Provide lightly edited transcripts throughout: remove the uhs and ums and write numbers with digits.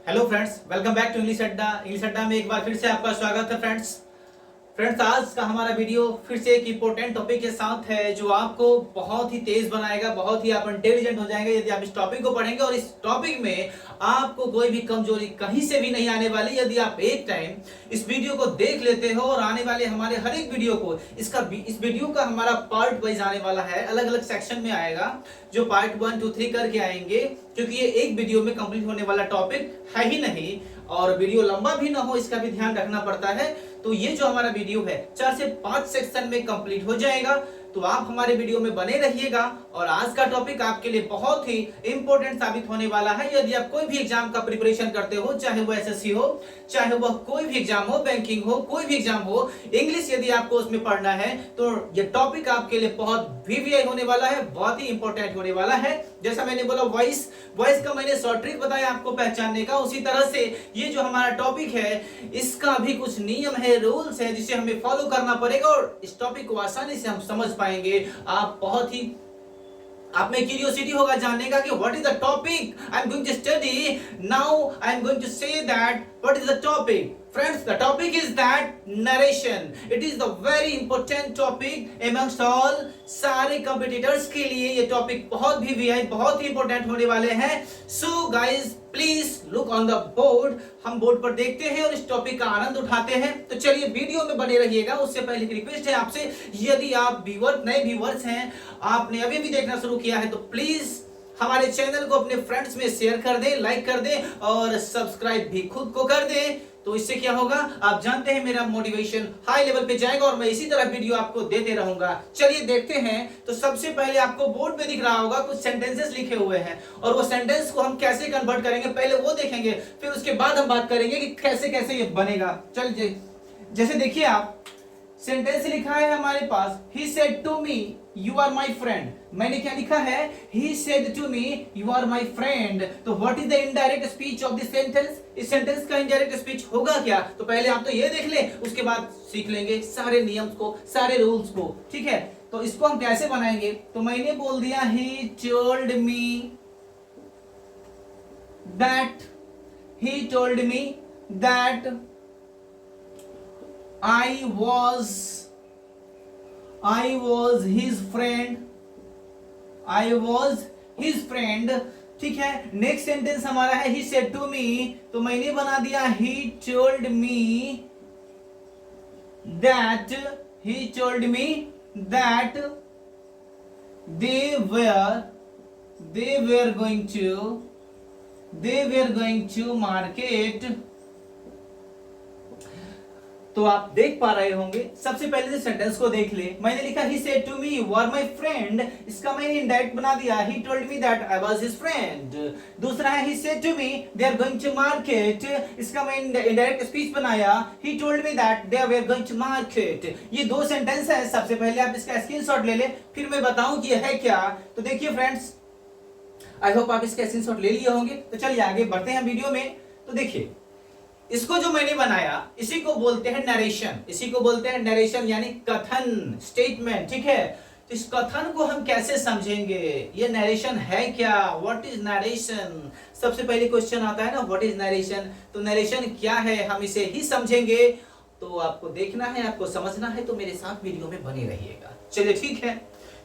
Hello friends, welcome back to English Adda में एक बार फिर से आपका स्वागत है फ्रेंड्स। आज का हमारा वीडियो फिर से एक इंपॉर्टेंट टॉपिक के साथ है जो आपको बहुत ही तेज बनाएगा, बहुत ही आप इंटेलिजेंट हो जाएंगे यदि आप इस टॉपिक को पढ़ेंगे। और इस टॉपिक में आपको कोई भी कमजोरी कहीं से भी नहीं आने वाली यदि आप एक टाइम इस वीडियो को देख लेते हो। और आने वाले हमारे हर एक वीडियो को इस वीडियो का हमारा पार्ट वाइज आने वाला है, अलग अलग सेक्शन में आएगा जो पार्ट 1, 2, 3 करके आएंगे, क्योंकि ये एक वीडियो में कंप्लीट होने वाला टॉपिक है ही नहीं और वीडियो लंबा भी ना हो इसका भी ध्यान रखना पड़ता है। तो ये जो हमारा वीडियो है 4 से 5 सेक्शन में कंप्लीट हो जाएगा, तो आप हमारे वीडियो में बने रहिएगा। और आज का टॉपिक आपके लिए बहुत ही इंपॉर्टेंट साबित होने वाला है यदि आप कोई भी एग्जाम का प्रिपरेशन करते हो, चाहे वो एसएससी हो, चाहे वह कोई भी एग्जाम हो, बैंकिंग हो, कोई भी एग्जाम हो, इंग्लिश यदि आपको उसमें पढ़ना है तो ये टॉपिक आपके लिए बहुत वीवीआई होने वाला है, बहुत ही इंपॉर्टेंट होने वाला है। जैसा मैंने बोला वॉइस का मैंने शॉर्ट ट्रिक बताया आपको पहचानने का, उसी तरह से ये जो हमारा टॉपिक है इसका भी कुछ नियम है, रूल्स है जिसे हमें फॉलो करना पड़ेगा और इस टॉपिक को आसानी से हम समझ पाएंगे। आप में क्यूरियोसिटी होगा जानने का कि what is the topic I am going to study now. I am going to say that what is the topic friends. The topic is that narration. It is the very important topic amongst all सारे competitors के लिए ये topic बहुत बहुत ही important होने वाले हैं। So guys please look on the board. हम बोर्ड पर देखते हैं और इस टॉपिक का आनंद उठाते हैं। तो चलिए वीडियो में बने रहिएगा। उससे पहले एक रिक्वेस्ट है आपसे, यदि आप नए व्यूअर्स हैं, आपने अभी भी देखना शुरू किया है तो प्लीज हमारे चैनल को अपने फ्रेंड्स में शेयर कर दें, लाइक कर दें और सब्सक्राइब भी खुद को कर दें। तो इससे क्या होगा, आप जानते हैं मेरा मोटिवेशन हाई लेवल पे जाएगा और मैं इसी तरह वीडियो आपको देते रहूंगा। चलिए देखते हैं। तो सबसे पहले आपको बोर्ड पे दिख रहा होगा कुछ सेंटेंसेस लिखे हुए हैं और वो सेंटेंस को हम कैसे कन्वर्ट करेंगे पहले वो देखेंगे, फिर उसके बाद हम बात करेंगे कि कैसे कैसे ये बनेगा। चलिए जैसे देखिए आप सेंटेंस लिखा है हमारे पास, he said to me you are my friend। मैंने क्या लिखा है, he said to me you are my friend। तो what is the indirect speech of this sentence? इस सेंटेंस का indirect speech होगा क्या? तो पहले आप तो ये देख ले, उसके बाद सीख लेंगे सारे नियम को, सारे रूल्स को, ठीक है। तो इसको हम कैसे बनाएंगे, तो मैंने बोल दिया he told me that I was his friend। ठीक है। नेक्स्ट सेंटेंस हमारा है he said to me, तो मैंने बना दिया he told me that they were going to market। तो आप देख पा रहे होंगे, सबसे पहले से सेंटेंस को देख ले। मैंने लिखा he said to me you are my friend, इसका मैंने इनडायरेक्ट बना दिया he told me that I was his friend। दूसरा है he said to me they are going to market, इसका मैंने इनडायरेक्ट स्पीच बनाया he told me that they were going to market। ये दो सेंटेंस है। सबसे पहले आप इसका स्क्रीनशॉट ले ले, फिर मैं बताऊं कि ये है क्या। तो देखिए फ्रेंड्स, आई होप आप इसका स्क्रीनशॉट ले लिए होंगे। तो चलिए आगे बढ़ते हैं वीडियो में। तो देखिए इसको जो मैंने बनाया इसी को बोलते हैं नरेशन, यानी कथन, स्टेटमेंट, ठीक है। तो इस कथन को हम कैसे समझेंगे, ये नरेशन है क्या, व्हाट इज नरेशन। सबसे पहले क्वेश्चन आता है ना, व्हाट इज नरेशन। तो नरेशन क्या है हम इसे ही समझेंगे। तो आपको देखना है, आपको समझना है, तो मेरे साथ वीडियो में बने रहिएगा। चलिए ठीक है।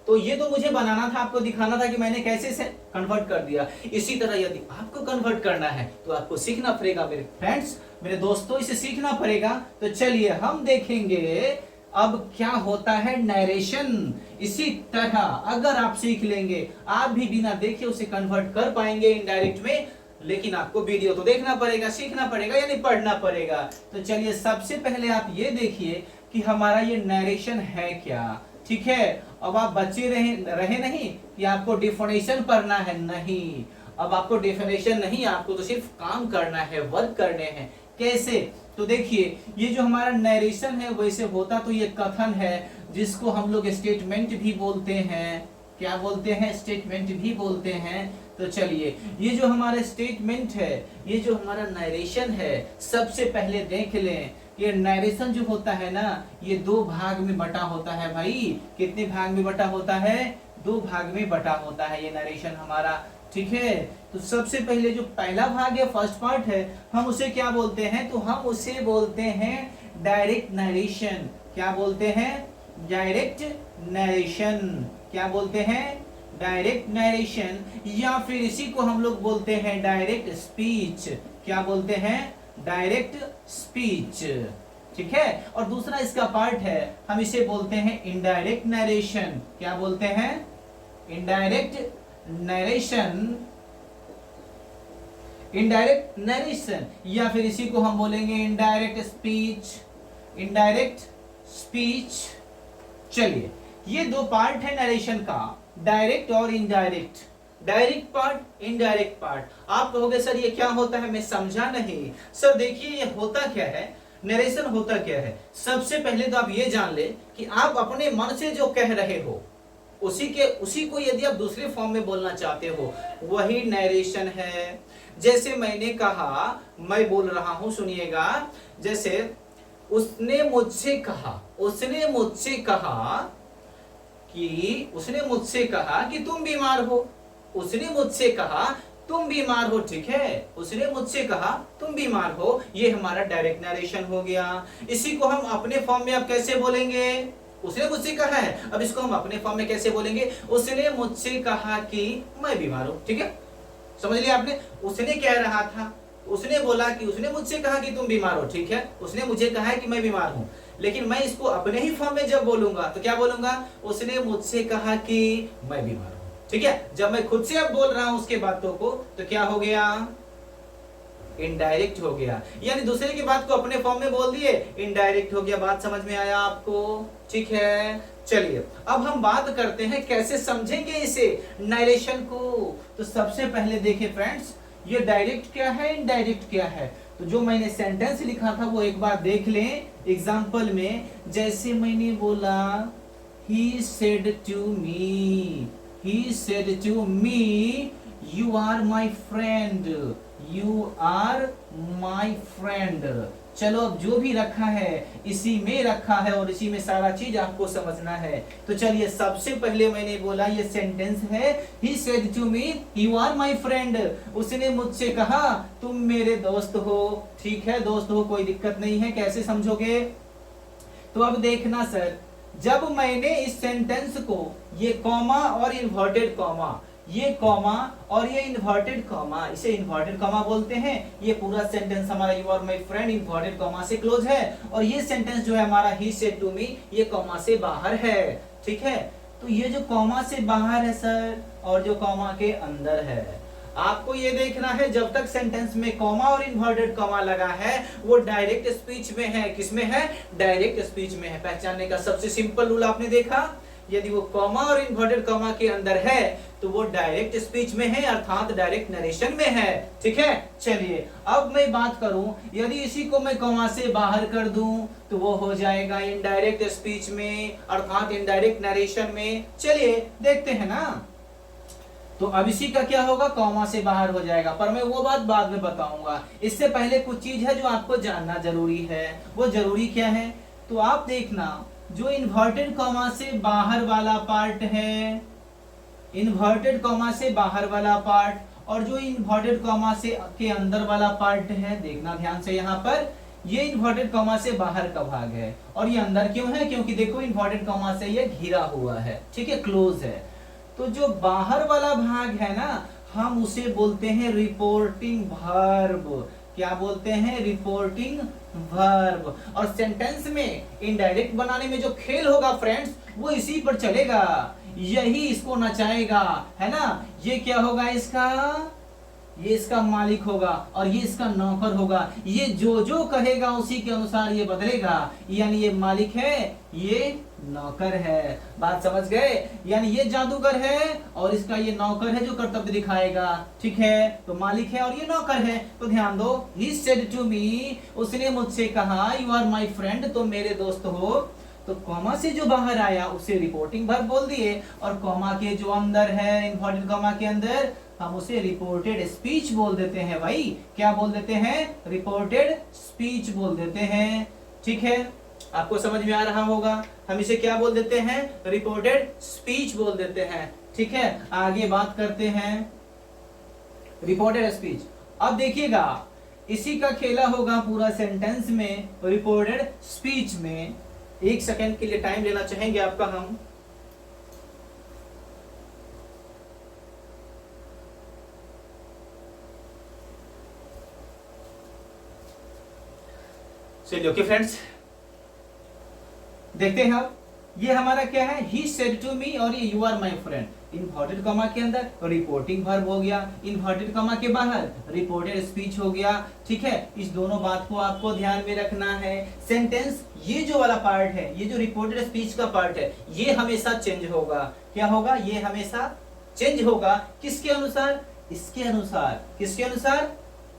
तो ये तो मुझे बनाना था, आपको दिखाना था कि मैंने कैसे से कन्वर्ट कर दिया। इसी तरह यदि आपको कन्वर्ट करना है तो आपको सीखना पड़ेगा मेरे फ्रेंड्स, मेरे दोस्तों, इसे सीखना पड़ेगा। तो चलिए हम देखेंगे अब क्या होता है नरेशन। इसी तरह अगर आप सीख लेंगे, आप भी बिना देखे उसे कन्वर्ट कर पाएंगे इनडायरेक्ट में, लेकिन आपको वीडियो तो देखना पड़ेगा, सीखना पड़ेगा, यानी पढ़ना पड़ेगा। तो चलिए सबसे पहले आप ये देखिए कि हमारा ये नरेशन है क्या, ठीक है। अब आप बच्चे रहे नहीं कि आपको डेफिनेशन पढ़ना है, नहीं, अब आपको डेफिनेशन नहीं, आपको तो सिर्फ काम करना है, वर्क करने हैं। कैसे, तो देखिए ये जो हमारा नरेशन है वैसे होता तो ये कथन है जिसको हम लोग स्टेटमेंट भी बोलते हैं। क्या बोलते हैं, स्टेटमेंट भी बोलते हैं। तो चलिए ये जो हमारा स्टेटमेंट है, ये जो हमारा नरेशन है, सबसे पहले देख लें ये नरेशन जो होता है ना, ये 2 भाग में बटा होता है भाई। कितने भाग में बटा होता है, 2 भाग में बटा होता है ये नरेशन हमारा। ठीक है। तो सबसे पहले जो पहला भाग है, फर्स्ट पार्ट है, हम उसे क्या बोलते हैं? तो हम उसे बोलते हैं डायरेक्ट नरेशन। क्या बोलते हैं? Direct narration. क्या बोलते हैं? डायरेक्ट नरेशन, या फिर इसी को हम लोग बोलते हैं डायरेक्ट स्पीच। क्या बोलते हैं? Direct speech. ठीक है। और दूसरा इसका पार्ट है, हम इसे बोलते हैं इनडायरेक्ट नरेशन। क्या बोलते हैं? Indirect narration. इनडायरेक्ट नरेशन, या फिर इसी को हम बोलेंगे इनडायरेक्ट स्पीच। Indirect speech. चलिए, ये दो पार्ट है नरेशन का, डायरेक्ट और indirect. Direct part, indirect part. आप कहोगे सर ये क्या होता है, मैं समझा नहीं। सर देखिए ये होता क्या है, नरेशन होता क्या है। सबसे पहले तो आप ये जान ले कि आप अपने मन से जो कह रहे हो उसी को यदि आप दूसरे फॉर्म में बोलना चाहते हो, वही नरेशन है। जैसे मैंने कहा, मैं बोल रहा हूं, सुनिएगा। जैसे उसने मुझसे कहा, उसने मुझसे कहा कि तुम बीमार हो। उसने मुझसे कहा तुम बीमार हो, ठीक है। उसने मुझसे कहा तुम बीमार हो, ये हमारा डायरेक्ट नरेशन हो गया। इसी को हम अपने फॉर्म में अब कैसे बोलेंगे? उसने मुझसे कहा है, अब इसको हम अपने फॉर्म में कैसे बोलेंगे? उसने मुझसे कहा कि मैं बीमार हूं, ठीक है। समझ लिया आपने? उसने कह रहा था, उसने बोला कि उसने मुझसे कहा कि तुम बीमार हो, ठीक है। उसने मुझे कहा है कि मैं बीमार हूं, लेकिन मैं इसको अपने ही फॉर्म में जब बोलूंगा तो क्या बोलूंगा? उसने मुझसे कहा कि मैं बीमार हूं, ठीक है। जब मैं खुद से अब बोल रहा हूं उसके बातों को, तो क्या हो गया? इनडायरेक्ट हो गया। यानी दूसरे की बात को अपने फॉर्म में बोल दिए, इनडायरेक्ट हो गया। बात समझ में आया आपको? ठीक है। चलिए, अब हम बात करते हैं कैसे समझेंगे इसे, नरेशन को। तो सबसे पहले देखिए फ्रेंड्स, ये डायरेक्ट क्या है, इनडायरेक्ट क्या है। तो जो मैंने सेंटेंस लिखा था वो एक बार देख लें एग्जांपल में। जैसे मैंने बोला, he said to me you are my friend, you are my friend। चलो, अब जो भी रखा है इसी में रखा है और इसी में सारा चीज आपको समझना है। तो चलिए, सबसे पहले मैंने बोला ये सेंटेंस है, he said to me you are my friend। उसने मुझसे कहा तुम मेरे दोस्त हो, ठीक है। दोस्त हो, कोई दिक्कत नहीं है। कैसे समझोगे? तो अब देखना सर, जब मैंने इस सेंटेंस को, ये कॉमा और इन्वर्टेड कॉमा, ये कॉमा और ये इन्वर्टेड कॉमा, इसे इन्वर्टेड कॉमा बोलते हैं। ये पूरा सेंटेंस हमारा you are my friend inverted comma से क्लोज है, और ये सेंटेंस जो है हमारा ही सेड टू मी, ये कॉमा से बाहर है, ठीक है। तो ये जो कॉमा से बाहर है सर, और जो कॉमा के अंदर है, आपको ये देखना है जब तक सेंटेंस में कॉमा और इन्वर्टेड कॉमा लगा है वो डायरेक्ट स्पीच में है। किसमें है? डायरेक्ट स्पीच में है। पहचानने का सबसे सिंपल रूल आपने देखा, यदि वो कॉमा और इन्वर्टेड कॉमा के अंदर है तो वो डायरेक्ट स्पीच में है, अर्थात डायरेक्ट नरेशन में है, ठीक है। चलिए, अब मैं बात करूं, यदि इसी को मैं कॉमा से बाहर कर दूं तो वो हो जाएगा इनडायरेक्ट स्पीच में, अर्थात इनडायरेक्ट नरेशन में। चलिए देखते हैं ना। तो अब इसी का क्या होगा? कॉमा से बाहर हो जाएगा, पर मैं वो बात बाद में बताऊंगा। इससे पहले कुछ चीज है जो आपको जानना जरूरी है। वो जरूरी क्या है? तो आप देखना, जो इन्वर्टेड कॉमा से बाहर वाला पार्ट है, इन्वर्टेड कॉमा से बाहर वाला पार्ट, और जो इन्वर्टेड कॉमा से के अंदर वाला पार्ट है, देखना ध्यान से। यहाँ पर ये इन्वर्टेड कॉमा से बाहर का भाग है, और ये अंदर क्यों है? क्योंकि देखो इन्वर्टेड कॉमा से ये घिरा हुआ है, ठीक है, क्लोज है। तो जो बाहर वाला भाग है ना, हम उसे बोलते हैं रिपोर्टिंग वर्ब। क्या बोलते हैं? Reporting verb. और सेंटेंस में इनडायरेक्ट बनाने में जो खेल होगा फ्रेंड्स, वो इसी पर चलेगा, यही इसको नचाएगा, है ना। ये क्या होगा इसका? ये इसका मालिक होगा और ये इसका नौकर होगा। ये जो जो कहेगा उसी के अनुसार ये बदलेगा, यानी ये मालिक है, ये नौकर है। बात समझ गए? यानी ये जादूगर है और इसका ये नौकर है जो कर्तव्य दिखाएगा, ठीक है। तो मालिक है और ये नौकर है। तो ध्यान दो, he said to me, उसने मुझसे कहा, you are my friend, तुम मेरे दोस्त हो। तो कॉमा से जो बाहर आया उसे रिपोर्टिंग वर्ब बोल दिए, और कॉमा के जो अंदर है, इन्वर्टेड कॉमा के अंदर, हम उसे रिपोर्टेड स्पीच बोल देते हैं भाई। क्या बोल देते हैं? रिपोर्टेड स्पीच बोल देते हैं, ठीक है। आपको समझ में आ रहा होगा, हम इसे क्या बोल देते हैं? रिपोर्टेड स्पीच बोल देते हैं, ठीक है। आगे बात करते हैं। Reported speech. अब देखिएगा इसी का खेला होगा पूरा सेंटेंस में, रिपोर्टेड स्पीच में। एक सेकंड के लिए टाइम लेना चाहेंगे आपका हम। चलिए ओके फ्रेंड्स, देखते हैं अब ये हमारा क्या है, ही सेड टू मी और ये you are my friend. Inverted comma के अंदर रिपोर्टिंग वर्ब हो गया, इन्वर्टेड कॉमा के बाहर रिपोर्टेड स्पीच हो गया। ठीक है, इस दोनों बात को आपको ध्यान में रखना है। सेंटेंस ये जो वाला पार्ट है, ये जो रिपोर्टेड स्पीच का पार्ट है, ये हमेशा चेंज होगा। क्या होगा, ये हमेशा चेंज होगा। किसके अनुसार, इसके अनुसार। किसके अनुसार,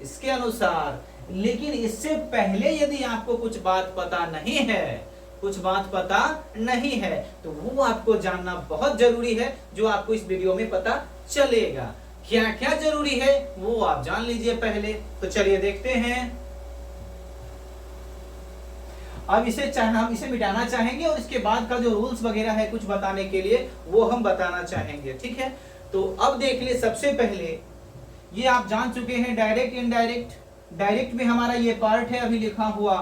इसके अनुसार। लेकिन इससे पहले यदि आपको कुछ बात पता नहीं है, कुछ बात पता नहीं है, तो वो आपको जानना बहुत जरूरी है, जो आपको इस वीडियो में पता चलेगा। क्या क्या जरूरी है वो आप जान लीजिए पहले। तो चलिए देखते हैं। अब हम इसे मिटाना चाहेंगे और इसके बाद का जो रूल्स वगैरह है कुछ बताने के लिए, वो हम बताना चाहेंगे। ठीक है, तो अब देख लिए, सबसे पहले ये आप जान चुके हैं डायरेक्ट इनडायरेक्ट। डायरेक्ट में हमारा ये पार्ट है अभी लिखा हुआ,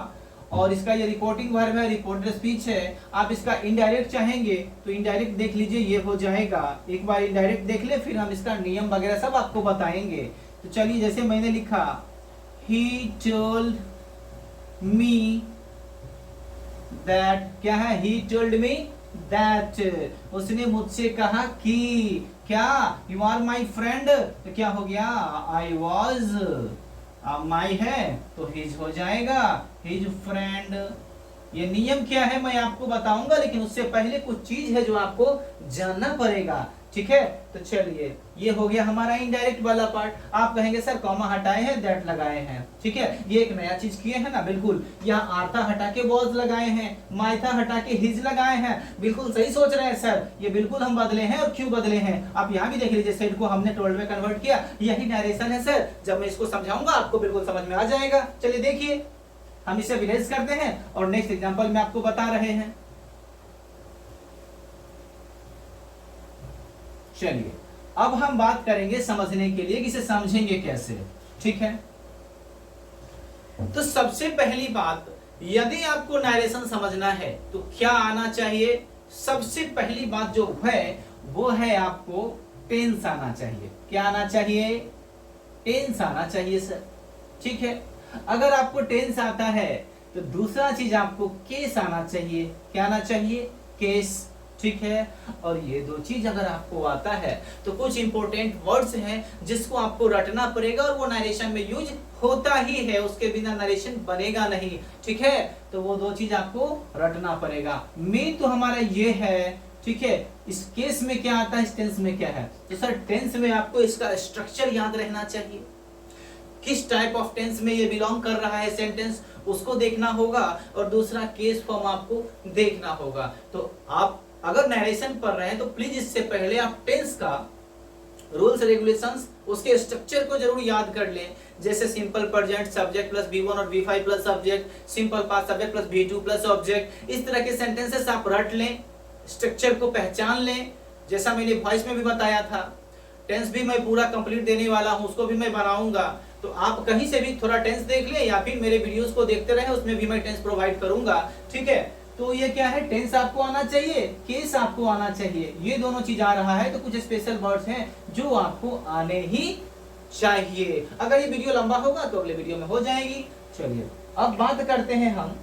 और इसका ये रिपोर्टिंग वर्ब है, रिपोर्टेड स्पीच है। आप इसका इनडायरेक्ट चाहेंगे तो इनडायरेक्ट देख लीजिए, ये हो जाएगा। एक बार इनडायरेक्ट देख ले, फिर हम इसका नियम वगैरह सब आपको बताएंगे। तो चलिए, जैसे मैंने लिखा, ही टोल्ड मी दैट, क्या है, ही टोल्ड मी दैट, उसने मुझसे कहा कि, क्या, यू आर माई फ्रेंड, तो क्या हो गया, आई वॉज, माई है तो हिज हो जाएगा, हिज फ्रेंड। ये नियम क्या है मैं आपको बताऊंगा, लेकिन उससे पहले कुछ चीज है जो आपको जानना पड़ेगा। ठीक है, तो चलिए, ये हो गया हमारा इनडायरेक्ट वाला पार्ट। आप कहेंगे सर कॉमा हटाए हैं, दैट लगाए हैं। ठीक है, ये एक नया चीज किए हैं ना, बिल्कुल। यहाँ आर्था हटा के वॉज लगाए हैं, माइथा हटा के हिज लगाए हैं। बिल्कुल सही सोच रहे हैं सर, ये बिल्कुल हम बदले हैं। और क्यों बदले हैं आप यहाँ भी देख लीजिए, सेड को हमने टोल्ड में कन्वर्ट किया। यही नरेशन है सर, जब मैं इसको समझाऊंगा आपको बिल्कुल समझ में आ जाएगा। चलिए देखिए, हम इसे विलेज करते हैं और नेक्स्ट एग्जांपल में आपको बता रहे हैं। चलिए, अब हम बात करेंगे समझने के लिए कि इसे समझेंगे कैसे। ठीक है, तो सबसे पहली बात, यदि आपको नरेशन समझना है तो क्या आना चाहिए, सबसे पहली बात जो है वो है आपको टेंस आना चाहिए। क्या आना चाहिए, टेंस आना चाहिए सर। ठीक है, अगर आपको टेंस आता है तो दूसरा चीज आपको केस आना चाहिए। क्या आना चाहिए, केस। ठीक है, और ये दो चीज अगर आपको आता है तो कुछ इंपॉर्टेंट वर्ड्स हैं जिसको आपको रटना पड़ेगा, और वो नरेशन में यूज होता ही है, उसके बिना नरेशन बनेगा नहीं। ठीक है, तो वो दो चीज आपको रटना पड़ेगा। में तो हमारा ये है। ठीक है, इस केस में क्या आता है, इस टेंस में क्या है, तो सर टेंस में आपको इसका स्ट्रक्चर याद रहना चाहिए। किस टाइप ऑफ टेंस में ये बिलोंग कर रहा है सेंटेंस, उसको देखना होगा, और दूसरा केस फॉर्म आपको देखना होगा। तो आप अगर नरेशन पढ़ रहे हैं तो प्लीज इससे पहले आप टेंस का रूल्स रेगुलेशंस, उसके स्ट्रक्चर को जरूर याद कर लें। जैसे simple present subject plus V1 और V5 plus subject, simple past subject plus V2 plus object. इस तरह के सेंटेंसेस आप रट लें, स्ट्रक्चर को पहचान लें। जैसा मैंने वॉइस में भी बताया था, टेंस भी मैं पूरा कंप्लीट देने वाला हूं, उसको भी मैं बनाऊंगा। तो आप कहीं से भी थोड़ा टेंस देख लें, या फिर मेरे वीडियोस को देखते रहें, उसमें भी मैं टेंस प्रोवाइड करूंगा। ठीक है, तो ये क्या है, टेंस आपको आना चाहिए, केस आपको आना चाहिए। ये दोनों चीज आ रहा है तो कुछ स्पेशल वर्ड्स हैं जो आपको आने ही चाहिए। अगर ये वीडियो लंबा होगा तो अगले वीडियो में हो जाएगी। चलिए, अब बात करते हैं हम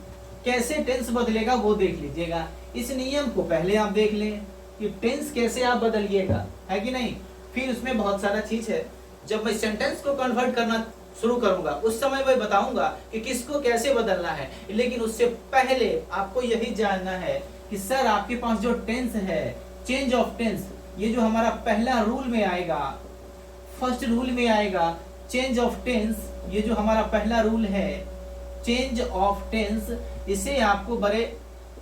कैसे टेंस बदलेगा, वो देख लीजिएगा। इस नियम को पहले आप देख लें कि टेंस कैसे आप बदलिएगा, है कि नहीं। फिर उसमें बहुत सारा चीज है, जब मैं सेंटेंस को कन्वर्ट करना शुरू करूंगा उस समय मैं बताऊंगा कि किसको कैसे बदलना है। लेकिन उससे पहले आपको यही जानना है कि सर आपके पास जो टेंस है, चेंज ऑफ टेंस, ये जो हमारा पहला रूल में आएगा, फर्स्ट रूल में आएगा चेंज ऑफ टेंस। ये जो हमारा पहला रूल है चेंज ऑफ टेंस, इसे आपको बड़े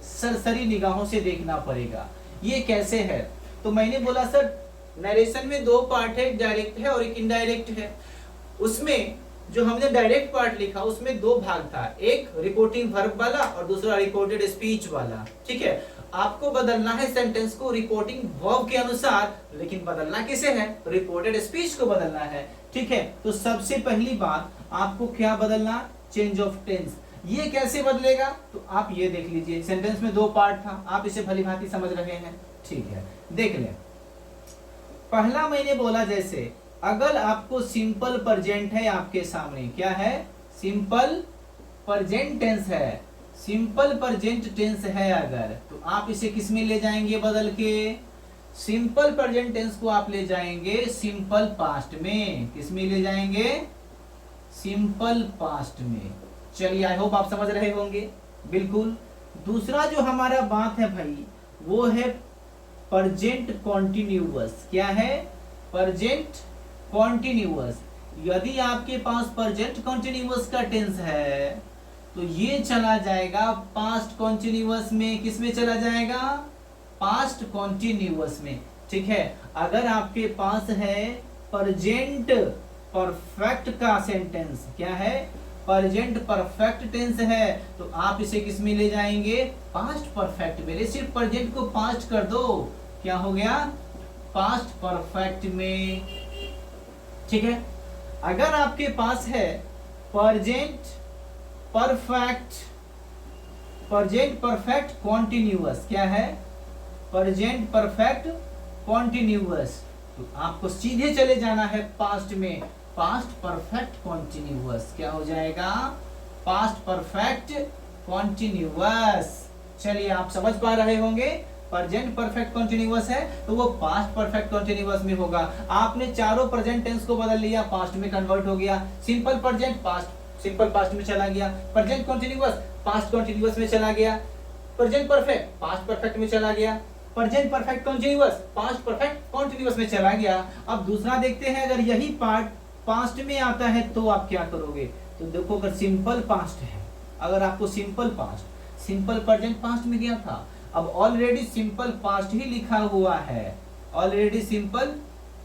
सरसरी निगाहों से देखना पड़ेगा। ये कैसे है, तो मैंने बोला सर नरेशन में दो पार्ट है, एक डायरेक्ट है और एक इनडायरेक्ट है। उसमें जो हमने डायरेक्ट पार्ट लिखा उसमें दो भाग था, एक रिपोर्टिंग वर्ब वाला और दूसरा रिपोर्टेड स्पीच वाला। ठीक है, आपको बदलना है सेंटेंस को रिपोर्टिंग वर्ब के अनुसार, लेकिन बदलना किसे है? रिपोर्टेड स्पीच को बदलना है। ठीक है, तो सबसे पहली बात आपको क्या बदलना? Change of tense. ये कैसे बदलेगा? तो आप ये देख लीजिए, सेंटेंस में दो पार्ट था, आप इसे भली भांति समझ रहे हैं। ठीक है, देख लें। पहला मैंने बोला, जैसे अगर आपको सिंपल प्रेजेंट है आपके सामने, क्या है? सिंपल प्रेजेंट टेंस है, सिंपल प्रेजेंट टेंस है अगर, तो आप इसे किस में ले जाएंगे बदल के? सिंपल प्रेजेंट टेंस को आप ले जाएंगे सिंपल पास्ट में। किस में ले जाएंगे? सिंपल पास्ट में। चलिए, आई होप आप समझ रहे होंगे। बिल्कुल। दूसरा जो हमारा बात है भाई, वो है प्रेजेंट कॉन्टिन्यूअस। क्या है? Present continuous. यदि आपके पास प्रेजेंट कॉन्टिन्यूअस का टेंस है तो ये चला जाएगा पास्ट कॉन्टिन्यूअस में। किस में चला जाएगा? पास्ट कॉन्टिन्यूअस में। ठीक है, अगर आपके पास है प्रेजेंट परफेक्ट का सेंटेंस, क्या है? प्रेजेंट परफेक्ट टेंस है, तो आप इसे किस में ले जाएंगे? पास्ट परफेक्ट में। सिर्फ प्रेजेंट को पास्ट कर दो, क्या हो गया? पास्ट परफेक्ट में। ठीक है, अगर आपके पास है प्रेजेंट परफेक्ट कॉन्टिन्यूअस, क्या है? प्रेजेंट परफेक्ट कॉन्टिन्यूअस, तो आपको सीधे चले जाना है पास्ट में। पास्ट परफेक्ट कॉन्टिन्यूअस क्या हो जाएगा? Past perfect continuous. चलिए, आप समझ पा रहे होंगे। प्रेजेंट परफेक्ट कॉन्टिन्यूअस है तो वो पास्ट परफेक्ट कॉन्टिन्यूअस में होगा। आपने चारों प्रेजेंट टेंस को बदल लिया, पास्ट में कन्वर्ट हो गया। Simple present past, simple past में चला गया। प्रेजेंट कॉन्टिन्यूअस पास्ट कॉन्टिन्यूअस में चला गया। प्रेजेंट परफेक्ट पास्ट परफेक्ट में चला गया। Present perfect continuous past perfect continuous में चला गया। अब दूसरा देखते हैं, अगर यही पार्ट पास्ट में आता है तो आप क्या करोगे? तो देखो, अगर सिंपल पास्ट है, अगर आपको simple past, simple present past में गया था, अब ऑलरेडी सिंपल पास्ट ही लिखा हुआ है, ऑलरेडी सिंपल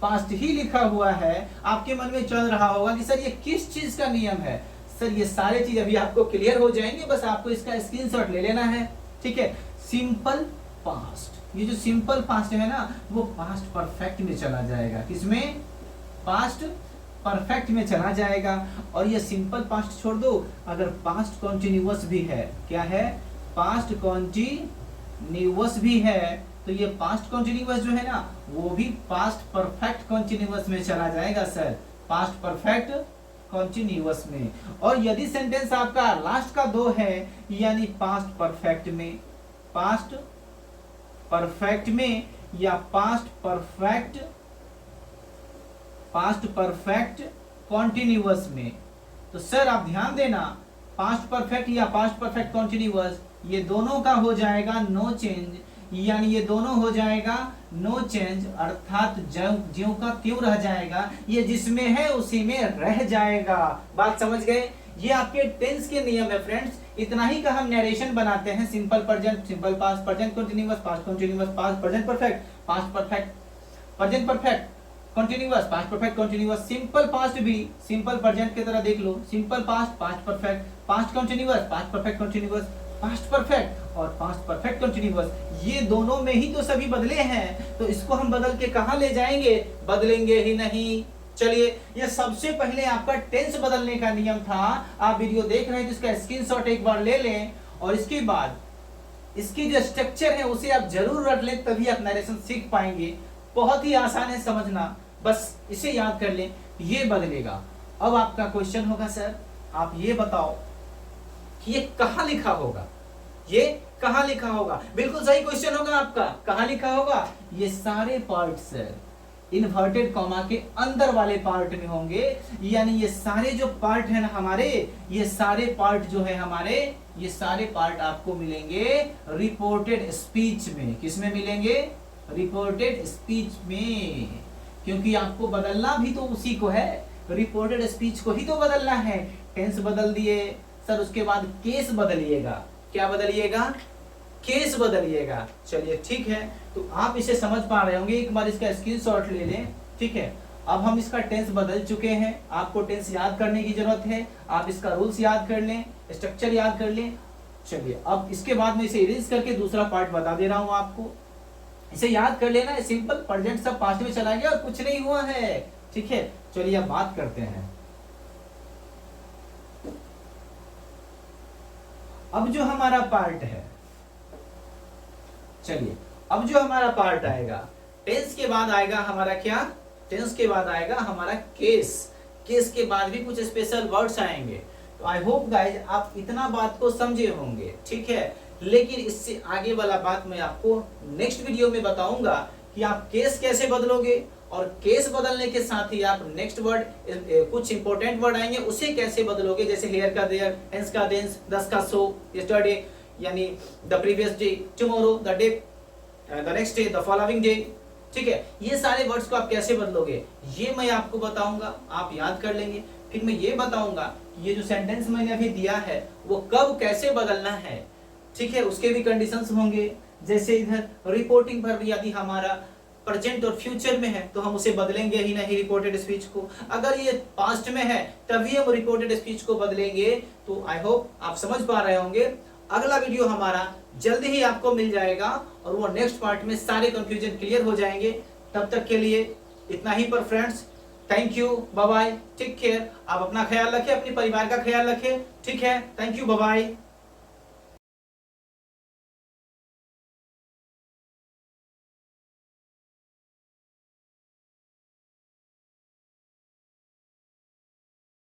पास्ट ही लिखा हुआ है। आपके मन में चल रहा होगा कि सर ये किस चीज का नियम है? सर ये सारे चीज अभी आपको क्लियर हो जाएंगे, बस आपको इसका स्क्रीनशॉट ले लेना है। ठीक है, सिंपल पास्ट, ये जो सिंपल पास्ट है ना, वो पास्ट परफेक्ट में चला जाएगा। किसमें? पास्ट परफेक्ट में चला जाएगा। और ये सिंपल पास्ट छोड़ दो, अगर पास्ट कॉन्टिन्यूअस भी है, क्या है? पास्ट कॉन्टिन्यूअस भी है, तो ये पास्ट कॉन्टिन्यूअस जो है ना, वो भी पास्ट परफेक्ट कॉन्टिन्यूअस में चला जाएगा सर, पास्ट परफेक्ट कॉन्टिन्यूअस में। और यदि सेंटेंस आपका लास्ट का दो है, यानी पास्ट परफेक्ट में, पास्ट परफेक्ट में या पास्ट परफेक्ट कॉन्टिन्यूअस में, तो सर आप ध्यान देना, पास्ट परफेक्ट या पास्ट परफेक्ट कॉन्टिन्यूअस, ये दोनों का हो जाएगा नो चेंज, यानी ये दोनों हो जाएगा नो चेंज, अर्थात ज्यों का त्यों रह जाएगा। ये जिसमें है उसी में रह जाएगा। बात समझ गए? ये आपके टेंस के नियम है फ्रेंड्स। इतना ही का हम नरेशन बनाते हैं। Simple present, simple past, present continuous, past continuous, past present perfect, past perfect, present perfect continuous, past perfect continuous. Simple past भी सिंपल प्रेजेंट की तरह देख लो, simple past, past perfect, past continuous, past perfect continuous, past perfect और past perfect continuous, ये दोनों में ही तो सभी बदले हैं। तो इसको हम बदल के कहां ले जाएंगे? बदलेंगे ही नहीं। चलिए, ये सबसे पहले आपका टेंस बदलने का नियम था। आप वीडियो देख रहे हैं तो इसका स्क्रीनशॉट एक बार ले लें, और इसके बाद इसकी जो स्ट्रक्चर है उसे आप जरूर रख लें, तभी आप नरेशन सीख पाएंगे। बहुत ही आसान है समझना, बस इसे याद कर लें, ये बदलेगा। अब आपका क्वेश्चन होगा, सर आप ये बताओ कि ये कहां लिखा होगा? ये कहां लिखा होगा? बिल्कुल सही क्वेश्चन होगा आपका। कहां लिखा होगा? ये सारे पार्ट सर इन्वर्टेड कॉमा के अंदर वाले पार्ट में होंगे। यानी ये सारे जो पार्ट है ना हमारे, ये सारे पार्ट जो है हमारे, ये सारे पार्ट आपको मिलेंगे रिपोर्टेड स्पीच में। किस में मिलेंगे? रिपोर्टेड स्पीच में, क्योंकि आपको बदलना भी तो उसी को है, रिपोर्टेड स्पीच को ही तो बदलना है। टेंस बदल दिए सर, उसके बाद केस बदलिएगा। क्या बदलिएगा? केस बदलिएगा। चलिए ठीक है, तो आप इसे समझ पा रहे होंगे। एक बार इसका स्क्रीनशॉट ले लें। ठीक है, अब हम इसका टेंस बदल चुके हैं। आपको टेंस याद करने की जरूरत है, आप इसका रूल्स याद कर लें, स्ट्रक्चर याद कर लें। चलिए अब इसके बाद में इसे इरेज करके दूसरा पार्ट बता दे रहा हूं आपको। इसे याद कर लेना है, सिंपल, प्रेजेंट सब पास्ट में चला गया और कुछ नहीं हुआ है। ठीक है, चलिए अब बात करते हैं। अब जो हमारा पार्ट है, चलिए अब जो हमारा पार्ट आएगा, टेंस के बाद आएगा हमारा क्या, टेंस के बाद आएगा हमारा केस, केस के बाद भी कुछ स्पेशल वर्ड्स आएंगे। तो आई होप गाइज आप इतना बात को समझे होंगे। ठीक है, लेकिन इससे आगे वाला बात मैं आपको नेक्स्ट वीडियो में बताऊंगा कि आप केस कैसे बदलोगे, और केस बदलने के साथ ही आप नेक्स्ट वर्ड, कुछ इंपॉर्टेंट वर्ड आएंगे उसे कैसे बदलोगे, जैसे हेयर का देयर, हेंस का देंस, दस का सो, यस्टरडे यानी the previous day, tomorrow the day, the next day, the following day. ठीक है, ये सारे वर्ड्स को आप कैसे बदलोगे ये मैं आपको बताऊंगा, आप याद कर लेंगे। फिर मैं ये बताऊंगा कि ये जो सेंटेंस मैंने अभी दिया है वो कब कैसे बदलना है। ठीक है, उसके भी कंडीशंस होंगे, जैसे इधर रिपोर्टिंग पर यदि हमारा प्रेजेंट और फ्यूचर में है तो हम उसे बदलेंगे ही नहीं रिपोर्टेड स्पीच को, अगर ये पास्ट में है तभी हम रिपोर्टेड स्पीच को बदलेंगे। तो आई होप आप समझ पा रहे होंगे। अगला वीडियो हमारा जल्दी ही आपको मिल जाएगा और वो नेक्स्ट पार्ट में सारे कंफ्यूजन क्लियर हो जाएंगे। तब तक के लिए इतना ही पर friends, thank you, bye bye, take care. आप अपना ख्याल रखें, अपने परिवार का ख्याल रखें। ठीक है, थैंक यू, बाय बाय।